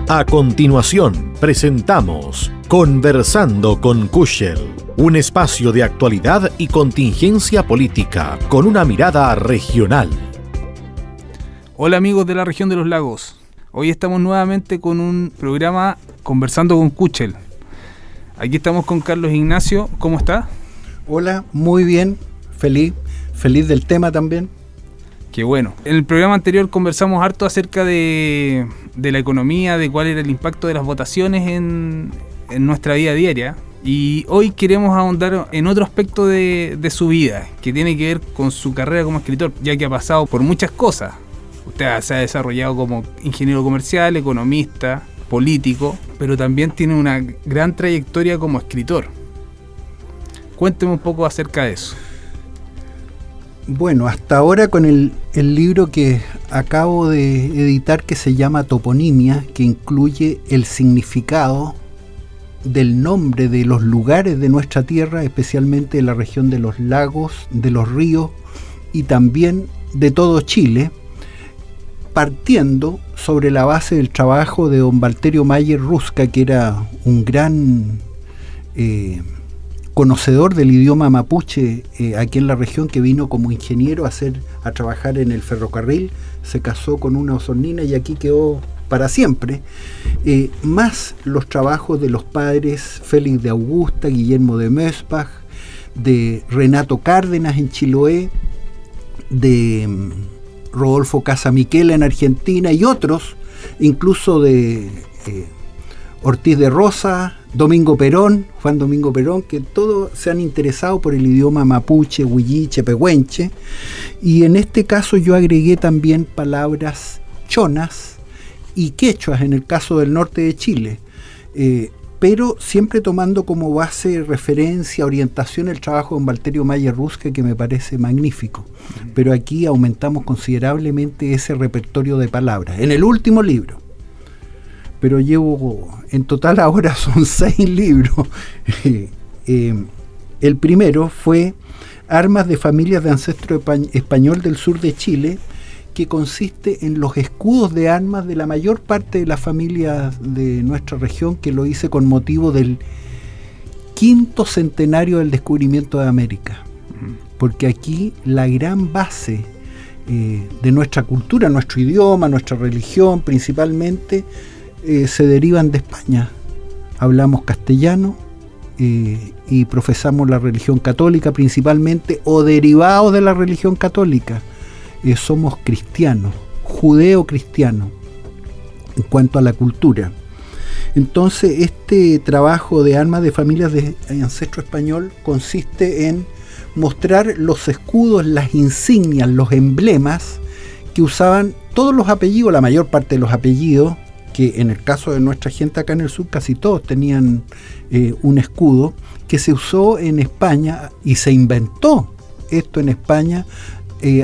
A continuación, presentamos Conversando con Kuschel, un espacio de actualidad y contingencia política con una mirada regional. Hola amigos de la región de los lagos. Hoy estamos nuevamente con un programa Conversando con Kuschel. Aquí estamos con Carlos Ignacio. ¿Cómo está? Hola, muy bien, feliz del tema también. Qué bueno. En el programa anterior conversamos harto acerca de la economía, de cuál era el impacto de las votaciones en nuestra vida diaria. Y hoy queremos ahondar en otro aspecto de su vida, que tiene que ver con su carrera como escritor, ya que ha pasado por muchas cosas. Usted se ha desarrollado como ingeniero comercial, economista, político, pero también tiene una gran trayectoria como escritor. Cuénteme un poco acerca de eso. Bueno, hasta ahora con el libro que acabo de editar, que se llama Toponimia, que incluye el significado del nombre de los lugares de nuestra tierra, especialmente de la región de los lagos, de los ríos y también de todo Chile, partiendo sobre la base del trabajo de don Valterio Mayer Rusca, que era un gran conocedor del idioma mapuche aquí en la región, que vino como ingeniero a trabajar en el ferrocarril, se casó con una osornina y aquí quedó para siempre, más los trabajos de los padres Félix de Augusta, Guillermo de Mespach, de Renato Cárdenas en Chiloé, de Rodolfo Casamiquela en Argentina y otros, incluso de Ortiz de Rosa, Domingo Perón, Juan Domingo Perón, que todos se han interesado por el idioma mapuche, huilliche, pehuenche, y en este caso yo agregué también palabras chonas y quechuas en el caso del norte de Chile, pero siempre tomando como base, referencia, orientación el trabajo de don Valterio Mayer Rusca, que me parece magnífico. Pero aquí aumentamos considerablemente ese repertorio de palabras. En el último libro, pero llevo, en total ahora son 6 libros. El primero fue Armas de Familias de Ancestro Español del Sur de Chile, que consiste en los escudos de armas de la mayor parte de las familias de nuestra región, que lo hice con motivo del 5º centenario del descubrimiento de América. Porque aquí la gran base de nuestra cultura, nuestro idioma, nuestra religión principalmente, se derivan de España. Hablamos castellano y profesamos la religión católica principalmente, o derivados de la religión católica. Somos cristianos, judeo-cristianos en cuanto a la cultura. Entonces este trabajo de Armas de Familias de Ancestro Español consiste en mostrar los escudos, las insignias, los emblemas que usaban todos los apellidos, la mayor parte de los apellidos, que en el caso de nuestra gente acá en el sur casi todos tenían un escudo, que se usó en España y se inventó esto en España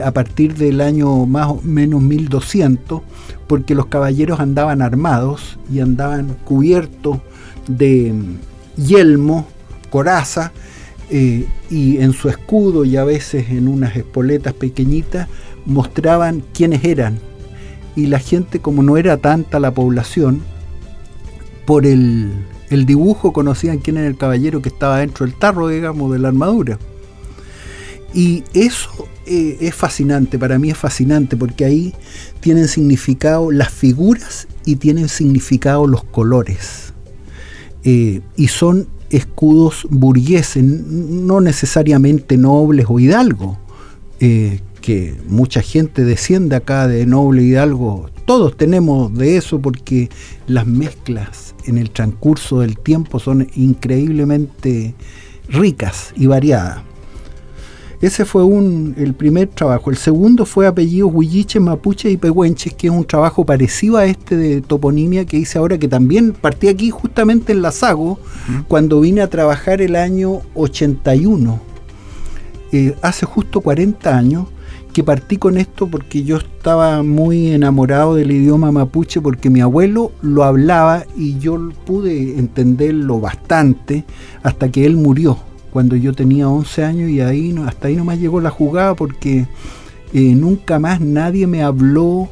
a partir del año más o menos 1200, porque los caballeros andaban armados y andaban cubiertos de yelmo, coraza, y en su escudo y a veces en unas espoletas pequeñitas mostraban quiénes eran. Y la gente, como no era tanta la población, por el dibujo conocían quién era el caballero que estaba dentro del tarro, digamos, de la armadura. Y eso es fascinante, para mí es fascinante, porque ahí tienen significado las figuras y tienen significado los colores. Y son escudos burgueses, no necesariamente nobles o hidalgos, que mucha gente desciende acá de noble hidalgo. Todos tenemos de eso, porque las mezclas en el transcurso del tiempo son increíblemente ricas y variadas. Ese fue el primer trabajo. El segundo fue Apellidos huilliches, mapuches y pehuenches, que es un trabajo parecido a este de Toponimia que hice ahora, que también partí aquí justamente en la Sago, cuando vine a trabajar el año 81. Hace justo 40 años que partí con esto, porque yo estaba muy enamorado del idioma mapuche, porque mi abuelo lo hablaba y yo pude entenderlo bastante hasta que él murió cuando yo tenía 11 años, y hasta ahí nomás llegó la jugada, porque nunca más nadie me habló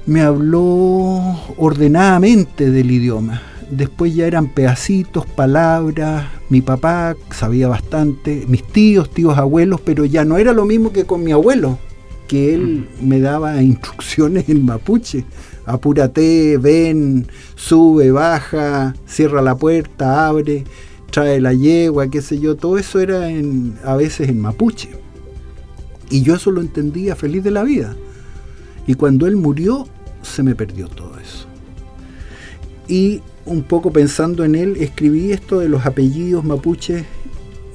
me habló ordenadamente del idioma. Después ya eran pedacitos, palabras. Mi papá sabía bastante, mis tíos abuelos, pero ya no era lo mismo que con mi abuelo, que él me daba instrucciones en mapuche. Apúrate, ven, sube, baja, cierra la puerta, abre, trae la yegua, qué sé yo. Todo eso era a veces en mapuche. Y yo eso lo entendía feliz de la vida. Y cuando él murió, se me perdió todo eso. Y un poco pensando en él, escribí esto de los apellidos mapuches,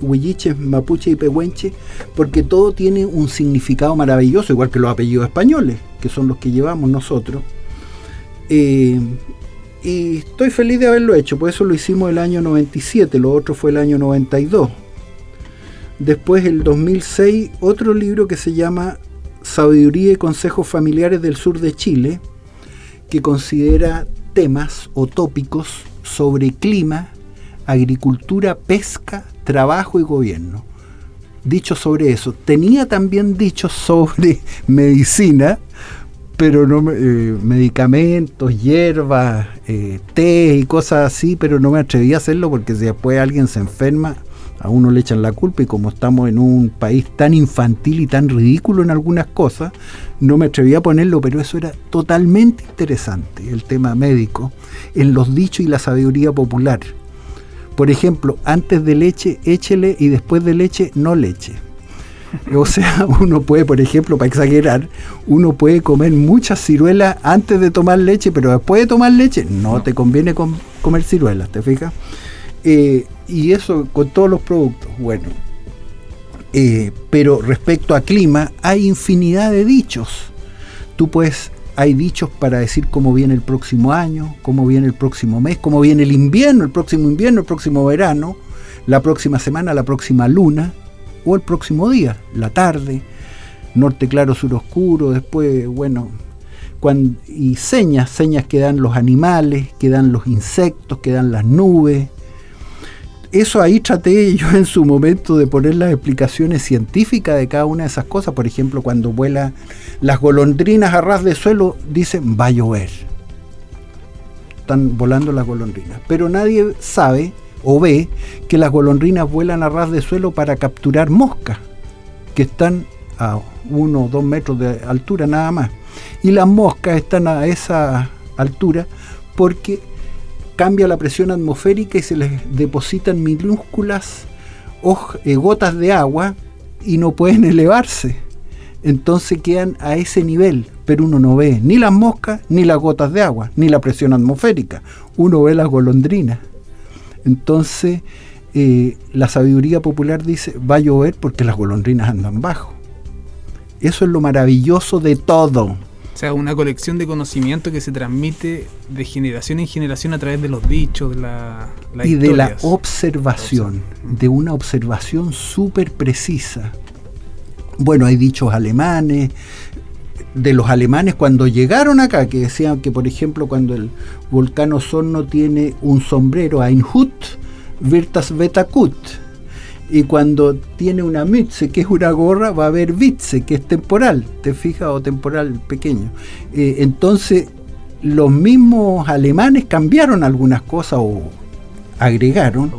huilliches, mapuche y pehuenche, porque todo tiene un significado maravilloso, igual que los apellidos españoles, que son los que llevamos nosotros. Y estoy feliz de haberlo hecho, por eso lo hicimos el año 97, lo otro fue el año 92. Después, el 2006, otro libro que se llama Sabiduría y Consejos Familiares del Sur de Chile, que considera temas o tópicos sobre clima, agricultura, pesca, trabajo y gobierno. Dichos sobre eso. Tenía también dichos sobre medicina, pero no medicamentos, hierbas, té y cosas así, pero no me atreví a hacerlo porque si después alguien se enferma, a uno le echan la culpa, y como estamos en un país tan infantil y tan ridículo en algunas cosas, no me atreví a ponerlo, pero eso era totalmente interesante, el tema médico, en los dichos y la sabiduría popular. Por ejemplo, antes de leche, échele, y después de leche, no leche. O sea, uno puede, por ejemplo, para exagerar, uno puede comer muchas ciruelas antes de tomar leche, pero después de tomar leche no te conviene comer ciruelas, ¿te fijas? Y eso con todos los productos. Bueno, pero respecto a clima, hay infinidad de dichos. Hay dichos para decir cómo viene el próximo año, cómo viene el próximo mes, cómo viene el invierno, el próximo verano, la próxima semana, la próxima luna, o el próximo día, la tarde, norte claro, sur oscuro. Después, bueno, y señas que dan los animales, que dan los insectos, que dan las nubes. Eso ahí traté yo en su momento de poner las explicaciones científicas de cada una de esas cosas. Por ejemplo, cuando vuelan las golondrinas a ras de suelo, dicen va a llover. Están volando las golondrinas. Pero nadie sabe o ve que las golondrinas vuelan a ras de suelo para capturar moscas, que están a 1 o 2 metros de altura nada más. Y las moscas están a esa altura porque cambia la presión atmosférica y se les depositan minúsculas gotas de agua y no pueden elevarse. Entonces quedan a ese nivel, pero uno no ve ni las moscas, ni las gotas de agua, ni la presión atmosférica. Uno ve las golondrinas. Entonces, la sabiduría popular dice, va a llover porque las golondrinas andan bajo. Eso es lo maravilloso de todo. O sea, una colección de conocimiento que se transmite de generación en generación a través de los dichos, de las y historias. De la observación, de una observación súper precisa. Bueno, hay dichos alemanes, de los alemanes cuando llegaron acá, que decían que, por ejemplo, cuando el volcán Osorno tiene un sombrero, ein Hut, wird das Wetter gut. Y cuando tiene una Mütze, que es una gorra, va a haber Witze, que es temporal, ¿te fijas? O temporal pequeño. Entonces, los mismos alemanes cambiaron algunas cosas o agregaron.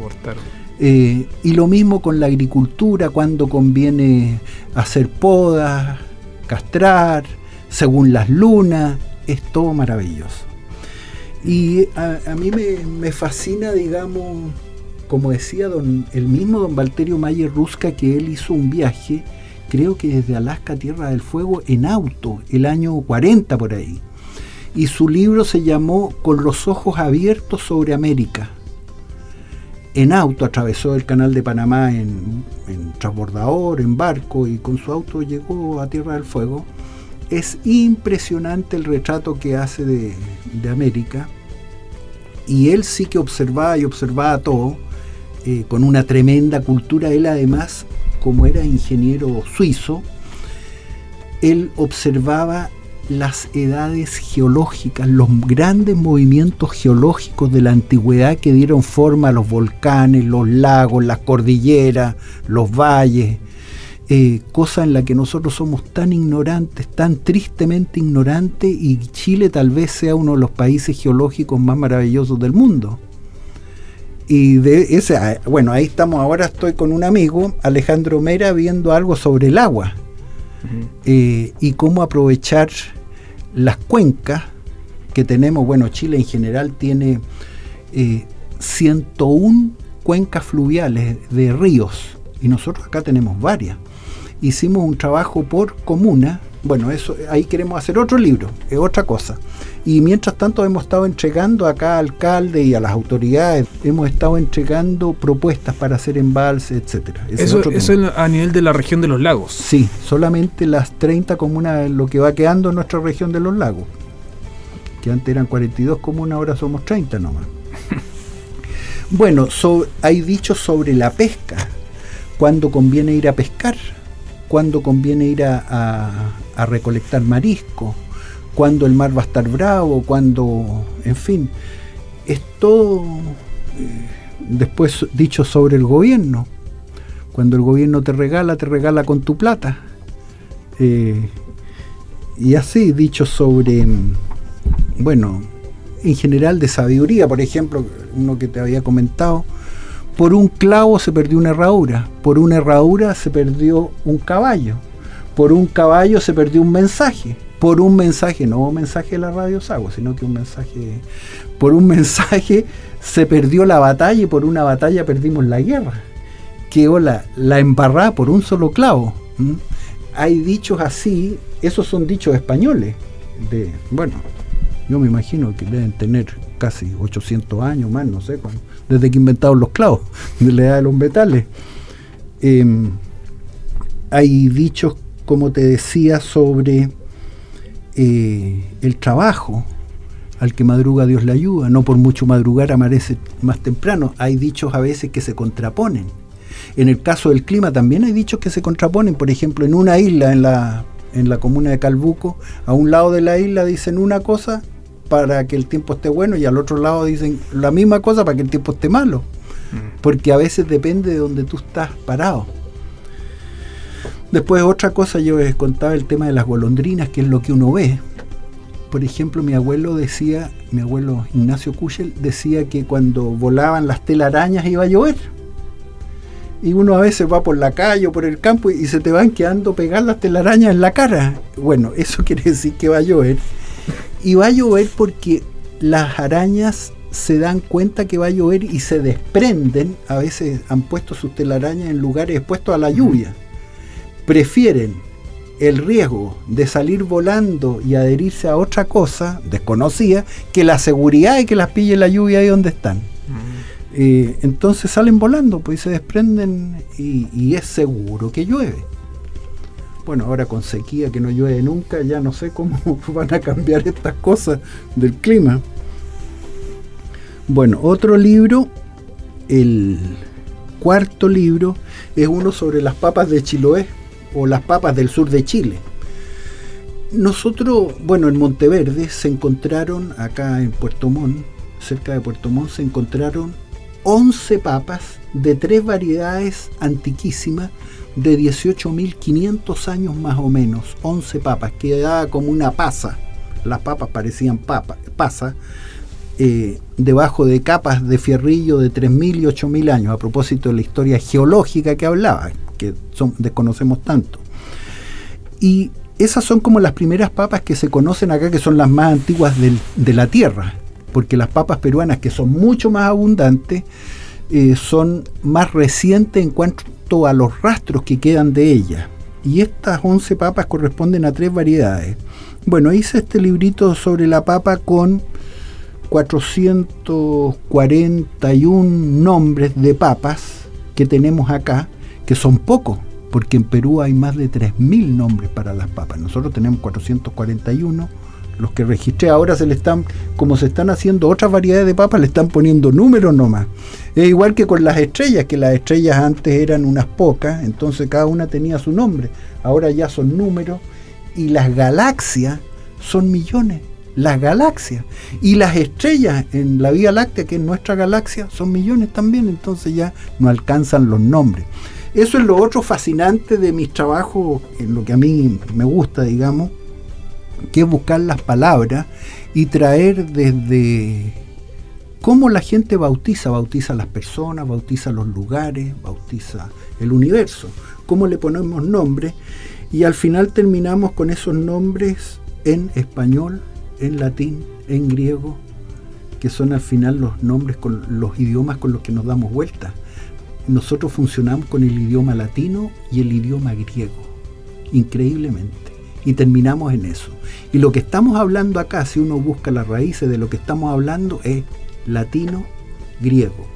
Y lo mismo con la agricultura, cuando conviene hacer podas, castrar, según las lunas, es todo maravilloso. Y a mí me fascina, digamos, como decía el mismo don Valterio Mayer Rusca, que él hizo un viaje, creo que desde Alaska a Tierra del Fuego, en auto, el año 40 por ahí. Y su libro se llamó Con los ojos abiertos sobre América. En auto atravesó el canal de Panamá en transbordador, en barco, y con su auto llegó a Tierra del Fuego. Es impresionante el retrato que hace de América, y él sí que observaba todo, con una tremenda cultura. Él además, como era ingeniero suizo, él observaba las edades geológicas, los grandes movimientos geológicos de la antigüedad que dieron forma a los volcanes, los lagos, las cordilleras, los valles. cosa en la que nosotros somos tan ignorantes, tan tristemente ignorantes, y Chile tal vez sea uno de los países geológicos más maravillosos del mundo. Y ahí estamos, ahora estoy con un amigo, Alejandro Mera, viendo algo sobre el agua. Y cómo aprovechar las cuencas que tenemos. Bueno, Chile en general tiene 101 cuencas fluviales de ríos, y nosotros acá tenemos varias. Hicimos un trabajo por comuna. Bueno, eso ahí queremos hacer otro libro, es otra cosa. Y mientras tanto hemos estado entregando acá al alcalde y a las autoridades, hemos estado entregando propuestas para hacer embalses, etcétera. Eso es a nivel de la región de los lagos. Sí, solamente las 30 comunas, lo que va quedando en nuestra región de los lagos, que antes eran 42 comunas, ahora somos 30 nomás. Bueno, hay dichos sobre la pesca, cuándo conviene ir a pescar, cuándo conviene ir a recolectar marisco, cuándo el mar va a estar bravo, cuándo, en fin, es todo. Después dicho sobre el gobierno, cuando el gobierno te regala con tu plata, y así dicho sobre, bueno, en general de sabiduría. Por ejemplo, uno que te había comentado: por un clavo se perdió una herradura, por una herradura se perdió un caballo, por un caballo se perdió un mensaje, por un mensaje, no un mensaje de la radio Sago, sino que por un mensaje se perdió la batalla, y por una batalla perdimos la guerra. Quedó la embarrada por un solo clavo. Hay dichos así, esos son dichos españoles, bueno, yo me imagino que deben tener casi 800 años más, no sé cuándo, desde que inventaron los clavos, de la edad de los metales. Hay dichos, como te decía, sobre el trabajo. Al que madruga Dios le ayuda, no por mucho madrugar amanece más temprano. Hay dichos a veces que se contraponen. En el caso del clima también hay dichos que se contraponen. Por ejemplo, en una isla, en la comuna de Calbuco, a un lado de la isla dicen una cosa para que el tiempo esté bueno, y al otro lado dicen la misma cosa para que el tiempo esté malo, porque a veces depende de donde tú estás parado. Después, otra cosa, yo les contaba el tema de las golondrinas, que es lo que uno ve. Por ejemplo, mi abuelo Ignacio Kuchel decía que cuando volaban las telarañas iba a llover, y uno a veces va por la calle o por el campo y se te van quedando pegadas las telarañas en la cara. Bueno, eso quiere decir que va a llover. Y va a llover porque las arañas se dan cuenta que va a llover y se desprenden. A veces han puesto sus telarañas en lugares expuestos a la lluvia. Prefieren el riesgo de salir volando y adherirse a otra cosa desconocida que la seguridad de que las pille la lluvia ahí donde están. Entonces salen volando, pues se desprenden, y es seguro que llueve. Bueno, ahora con sequía, que no llueve nunca, ya no sé cómo van a cambiar estas cosas del clima. Bueno, otro libro, el cuarto libro, es uno sobre las papas de Chiloé, o las papas del sur de Chile. Nosotros, bueno, en Monteverde se encontraron, acá en Puerto Montt, cerca de Puerto Montt, se encontraron 11 papas de 3 variedades antiquísimas de 18.500 años más o menos. 11 papas, que daba como una pasa. Las papas parecían pasa, debajo de capas de fierrillo de 3.000 y 8.000 años, a propósito de la historia geológica que hablaba, que desconocemos tanto. Y esas son como las primeras papas que se conocen acá, que son las más antiguas de la tierra, porque las papas peruanas, que son mucho más abundantes, son más recientes en cuanto a los rastros que quedan de ellas. Y estas 11 papas corresponden a 3 variedades. Bueno, hice este librito sobre la papa con 441 nombres de papas que tenemos acá, que son pocos, porque en Perú hay más de 3.000 nombres para las papas. Nosotros tenemos 441. Los que registré ahora como se están haciendo otras variedades de papas, le están poniendo números nomás. Es igual que con las estrellas, que las estrellas antes eran unas pocas, entonces cada una tenía su nombre. Ahora ya son números, y las galaxias son millones. Las galaxias y las estrellas en la Vía Láctea, que es nuestra galaxia, son millones también, entonces ya no alcanzan los nombres. Eso es lo otro fascinante de mis trabajos, en lo que a mí me gusta, digamos, que es buscar las palabras y traer desde cómo la gente bautiza a las personas, bautiza los lugares, bautiza el universo, cómo le ponemos nombres, y al final terminamos con esos nombres en español, en latín, en griego, que son al final los nombres con los idiomas con los que nos damos vuelta. Nosotros funcionamos con el idioma latino y el idioma griego, increíblemente, y terminamos en eso. Y lo que estamos hablando acá, si uno busca las raíces de lo que estamos hablando, es latino, griego,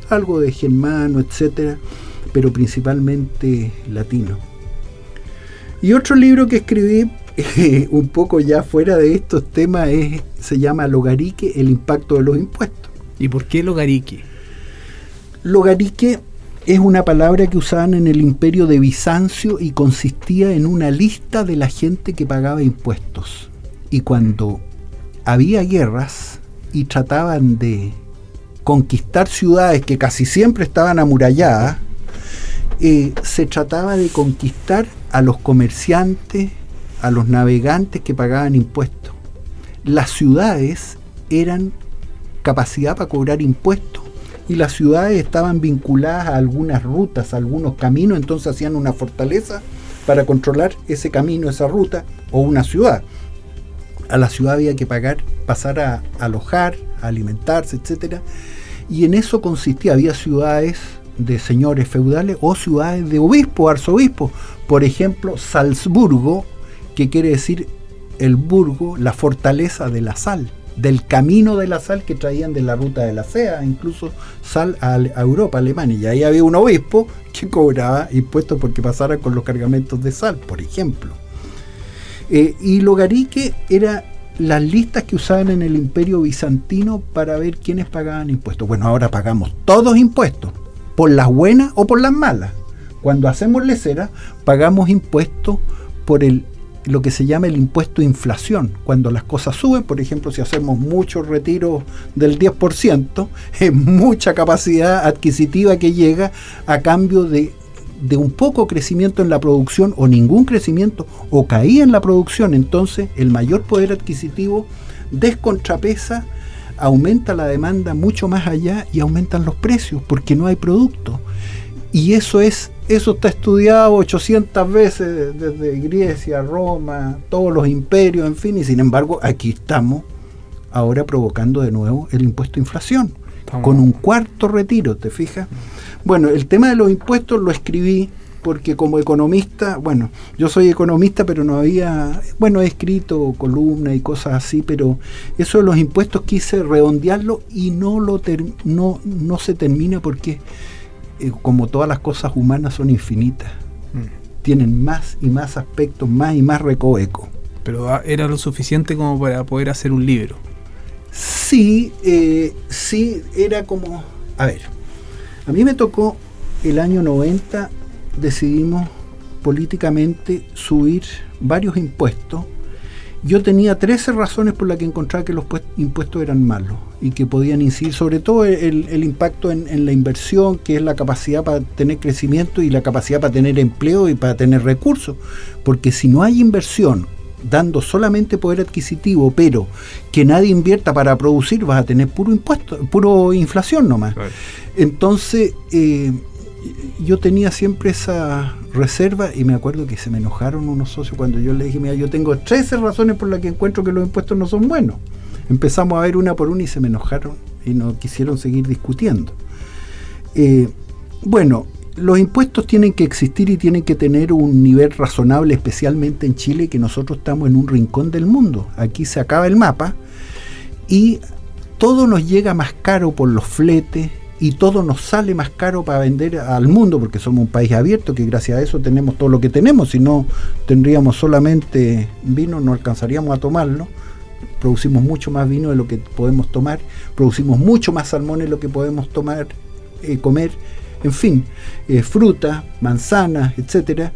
algo de germano, etcétera, pero principalmente latino. Y otro libro que escribí, un poco ya fuera de estos temas, se llama Logarique, el impacto de los impuestos. ¿Y por qué Logarique? Logarique es una palabra que usaban en el imperio de Bizancio y consistía en una lista de la gente que pagaba impuestos. Y cuando había guerras y trataban de conquistar ciudades que casi siempre estaban amuralladas, se trataba de conquistar a los comerciantes, a los navegantes que pagaban impuestos. Las ciudades eran capacidad para cobrar impuestos, y las ciudades estaban vinculadas a algunas rutas, a algunos caminos, entonces hacían una fortaleza para controlar ese camino, esa ruta, o una ciudad. A la ciudad había que pagar, pasar a alojar, a alimentarse, etcétera, y en eso consistía. Había ciudades de señores feudales o ciudades de obispos, arzobispos. Por ejemplo, Salzburgo, que quiere decir el burgo, la fortaleza de la sal, del camino de la sal que traían de la ruta de la seda, incluso sal a Europa, Alemania, y ahí había un obispo que cobraba impuestos porque pasara con los cargamentos de sal, por ejemplo. Y Logarique era las listas que usaban en el imperio bizantino para ver quiénes pagaban impuestos. Bueno, ahora pagamos todos impuestos, por las buenas o por las malas. Cuando hacemos lesera, pagamos impuestos por lo que se llama el impuesto de inflación. Cuando las cosas suben, por ejemplo, si hacemos muchos retiros del 10%, es mucha capacidad adquisitiva que llega a cambio de un poco crecimiento en la producción, o ningún crecimiento, o caía en la producción. Entonces el mayor poder adquisitivo descontrapesa, aumenta la demanda mucho más allá y aumentan los precios porque no hay producto. Y eso está estudiado 800 veces desde Grecia, Roma, todos los imperios, en fin, y sin embargo aquí estamos ahora provocando de nuevo el impuesto de inflación, con un cuarto retiro, ¿te fijas? Bueno, el tema de los impuestos lo escribí porque como economista, bueno, yo soy economista, pero he escrito columnas y cosas así, pero eso de los impuestos quise redondearlo y no se termina porque como todas las cosas humanas son infinitas, tienen más y más aspectos, más y más recoveco. Pero era lo suficiente como para poder hacer un libro. Sí, era como, a ver, a mí me tocó el año 90, decidimos políticamente subir varios impuestos. Yo tenía 13 razones por las que encontraba que los impuestos eran malos y que podían incidir, sobre todo el impacto en la inversión, que es la capacidad para tener crecimiento y la capacidad para tener empleo y para tener recursos. Porque si no hay inversión, dando solamente poder adquisitivo, pero que nadie invierta para producir, vas a tener puro inflación nomás. Claro. Entonces, yo tenía siempre esa reserva y me acuerdo que se me enojaron unos socios cuando yo les dije, mira, yo tengo 13 razones por las que encuentro que los impuestos no son buenos. Empezamos a ver una por una y se me enojaron y no quisieron seguir discutiendo. Bueno, los impuestos tienen que existir y tienen que tener un nivel razonable, especialmente en Chile, que nosotros estamos en un rincón del mundo. Aquí se acaba el mapa y todo nos llega más caro por los fletes, y todo nos sale más caro para vender al mundo, porque somos un país abierto, que gracias a eso tenemos todo lo que tenemos. Si no tendríamos solamente vino, no alcanzaríamos a tomarlo. Producimos mucho más vino de lo que podemos tomar, producimos mucho más salmón de lo que podemos tomar, comer, en fin, fruta, manzanas, etcétera.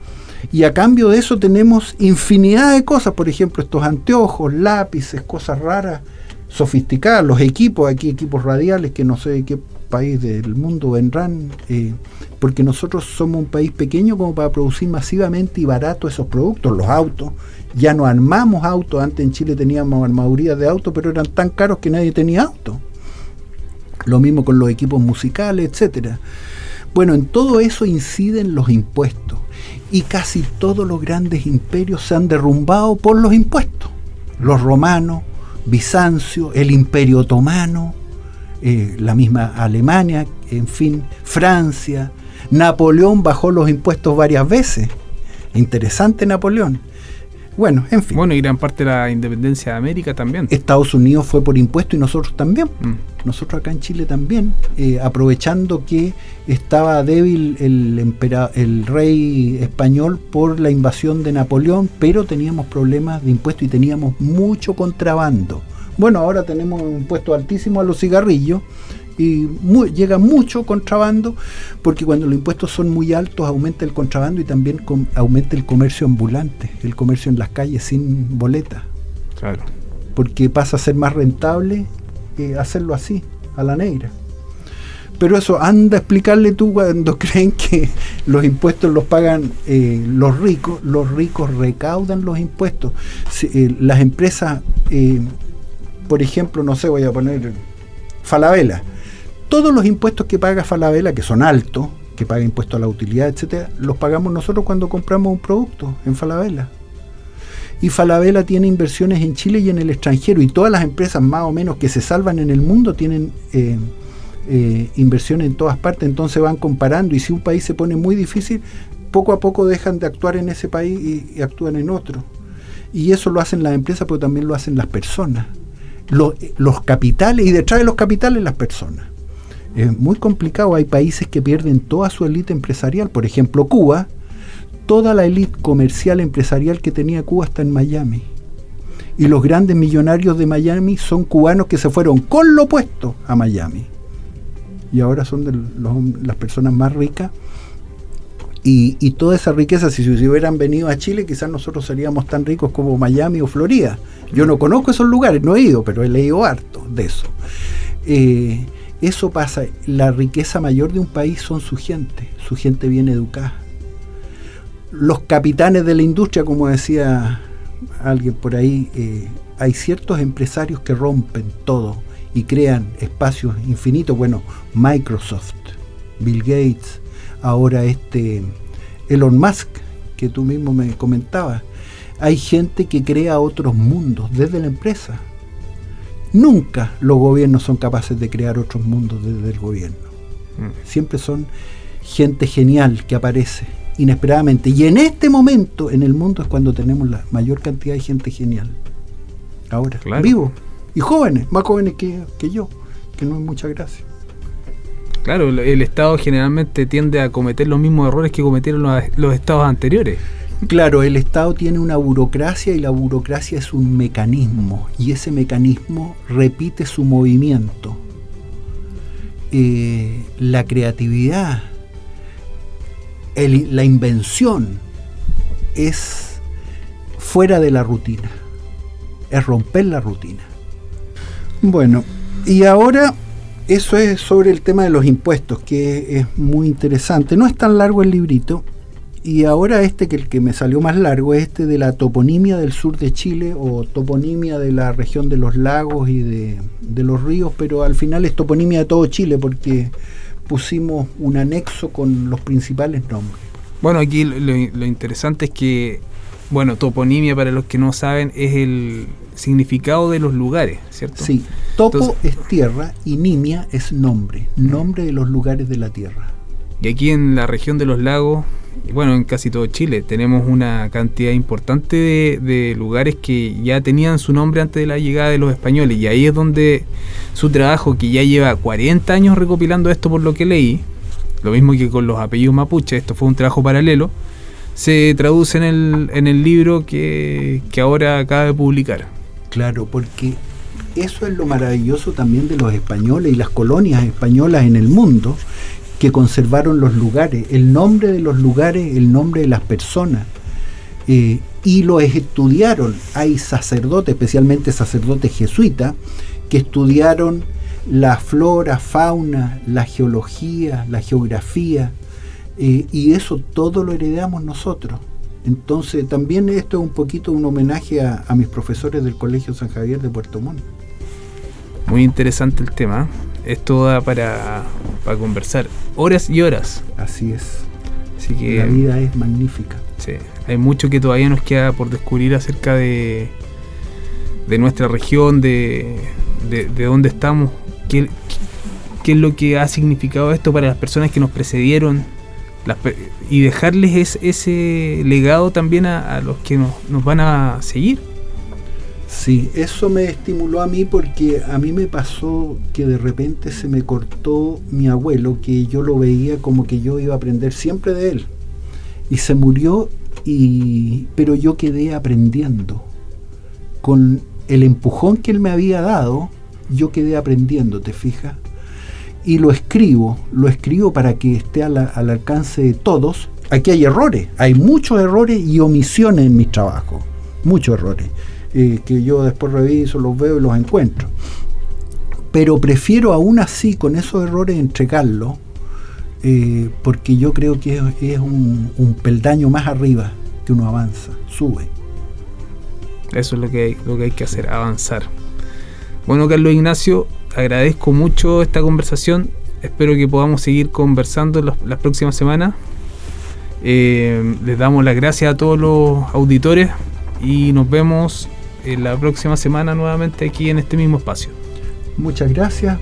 Y a cambio de eso tenemos infinidad de cosas, por ejemplo, estos anteojos, lápices, cosas raras, sofisticadas, los equipos, aquí equipos radiales que no sé de qué país del mundo vendrán, porque nosotros somos un país pequeño como para producir masivamente y barato esos productos. Los autos, ya no armamos autos, antes en Chile teníamos armadurías de autos, pero eran tan caros que nadie tenía auto. Lo mismo con los equipos musicales, etcétera. Bueno, en todo eso inciden los impuestos, y casi todos los grandes imperios se han derrumbado por los impuestos. Los romanos, Bizancio, el Imperio Otomano, la misma Alemania, en fin, Francia. Napoleón bajó los impuestos varias veces. Interesante Napoleón. Bueno, en fin. Bueno, y gran parte de la independencia de América también. Estados Unidos fue por impuesto y nosotros también. Nosotros acá en Chile también, aprovechando que estaba débil el rey español por la invasión de Napoleón, pero teníamos problemas de impuestos y teníamos mucho contrabando. Bueno, ahora tenemos un impuesto altísimo a los cigarrillos y llega mucho contrabando, porque cuando los impuestos son muy altos aumenta el contrabando y también aumenta el comercio ambulante, el comercio en las calles sin boleta. Claro. Porque pasa a ser más rentable hacerlo así, a la negra. Pero eso, anda a explicarle tú cuando creen que los impuestos los pagan los ricos recaudan los impuestos. Las empresas, por ejemplo, no sé, voy a poner Falabella. Todos los impuestos que paga Falabella, que son altos, que paga impuestos a la utilidad, etcétera, los pagamos nosotros cuando compramos un producto en Falabella. Y Falabella tiene inversiones en Chile y en el extranjero, y todas las empresas más o menos que se salvan en el mundo tienen inversiones en todas partes. Entonces van comparando, y si un país se pone muy difícil, poco a poco dejan de actuar en ese país y actúan en otro. Y eso lo hacen las empresas, pero también lo hacen las personas. Los capitales, y detrás de los capitales las personas. Es muy complicado. Hay países que pierden toda su élite empresarial. Por ejemplo, Cuba, toda la élite comercial empresarial que tenía Cuba está en Miami. Y los grandes millonarios de Miami son cubanos que se fueron con lo opuesto a Miami. Y ahora son las personas más ricas. Y toda esa riqueza, si hubieran venido a Chile, quizás nosotros seríamos tan ricos como Miami o Florida. Yo no conozco esos lugares, no he ido, pero he leído harto de eso. Eso pasa. La riqueza mayor de un país son su gente bien educada. Los capitanes de la industria, como decía alguien por ahí, hay ciertos empresarios que rompen todo y crean espacios infinitos. Bueno, Microsoft, Bill Gates, ahora Elon Musk, que tú mismo me comentabas. Hay gente que crea otros mundos desde la empresa. Nunca los gobiernos son capaces de crear otros mundos desde el gobierno. Siempre son gente genial que aparece inesperadamente. Y en este momento en el mundo es cuando tenemos la mayor cantidad de gente genial. Ahora, claro. Vivo. Y jóvenes, más jóvenes que yo, que no es mucha gracia. Claro, el Estado generalmente tiende a cometer los mismos errores que cometieron los estados anteriores. Claro, el Estado tiene una burocracia, y la burocracia es un mecanismo, y ese mecanismo repite su movimiento. La creatividad, la invención es fuera de la rutina, es romper la rutina. Bueno, y ahora eso es sobre el tema de los impuestos, que es muy interesante. No es tan largo el librito. Y ahora que el que me salió más largo es de la toponimia del sur de Chile, o toponimia de la región de los lagos y de los ríos, pero al final es toponimia de todo Chile, porque pusimos un anexo con los principales nombres. Bueno, aquí lo interesante es que, bueno, toponimia, para los que no saben, es el significado de los lugares, ¿cierto? Sí, topo es tierra y nimia es nombre de los lugares de la tierra. Y aquí en la región de los lagos, bueno, en casi todo Chile, tenemos una cantidad importante de lugares que ya tenían su nombre antes de la llegada de los españoles, y ahí es donde su trabajo, que ya lleva 40 años recopilando esto por lo que leí, lo mismo que con los apellidos mapuche, esto fue un trabajo paralelo, se traduce en el libro que ahora acaba de publicar. Claro, porque eso es lo maravilloso también de los españoles y las colonias españolas en el mundo, que conservaron los lugares, el nombre de los lugares, el nombre de las personas, y los estudiaron. Hay sacerdotes, especialmente sacerdotes jesuitas, que estudiaron la flora, fauna, la geología, la geografía, y eso todo lo heredamos nosotros. Entonces también esto es un poquito un homenaje a mis profesores del Colegio San Javier de Puerto Montt. Muy interesante el tema. Esto da para conversar horas y horas. Así es. Así que la vida es magnífica. Sí, hay mucho que todavía nos queda por descubrir acerca de nuestra región, de dónde estamos, qué es lo que ha significado esto para las personas que nos precedieron, y dejarles ese legado también a los que nos van a seguir. Sí, eso me estimuló a mí, porque a mí me pasó que de repente se me cortó mi abuelo, que yo lo veía como que yo iba a aprender siempre de él, y se murió, pero yo quedé aprendiendo. Con el empujón que él me había dado, yo quedé aprendiendo, ¿te fijas? Y lo escribo para que esté al alcance de todos. Aquí hay errores, hay muchos errores y omisiones en mis trabajos, muchos errores, que yo después reviso, los veo y los encuentro. Pero prefiero aún así, con esos errores, entregarlo, porque yo creo que es un peldaño más arriba que uno avanza, sube. Eso es lo que hay que hacer, avanzar. Bueno, Carlos Ignacio, agradezco mucho esta conversación. Espero que podamos seguir conversando las próximas semanas. Les damos las gracias a todos los auditores y nos vemos la próxima semana nuevamente aquí en este mismo espacio. Muchas gracias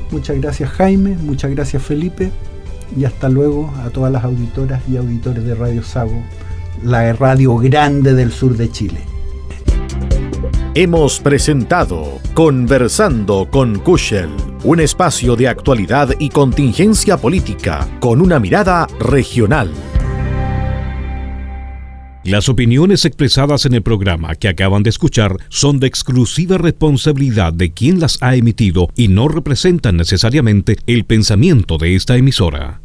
Jaime, muchas gracias Felipe, y hasta luego a todas las auditoras y auditores de Radio Sago, la radio grande del sur de Chile. Hemos presentado Conversando con Kuschel, un espacio de actualidad y contingencia política con una mirada regional. Las opiniones expresadas en el programa que acaban de escuchar son de exclusiva responsabilidad de quien las ha emitido y no representan necesariamente el pensamiento de esta emisora.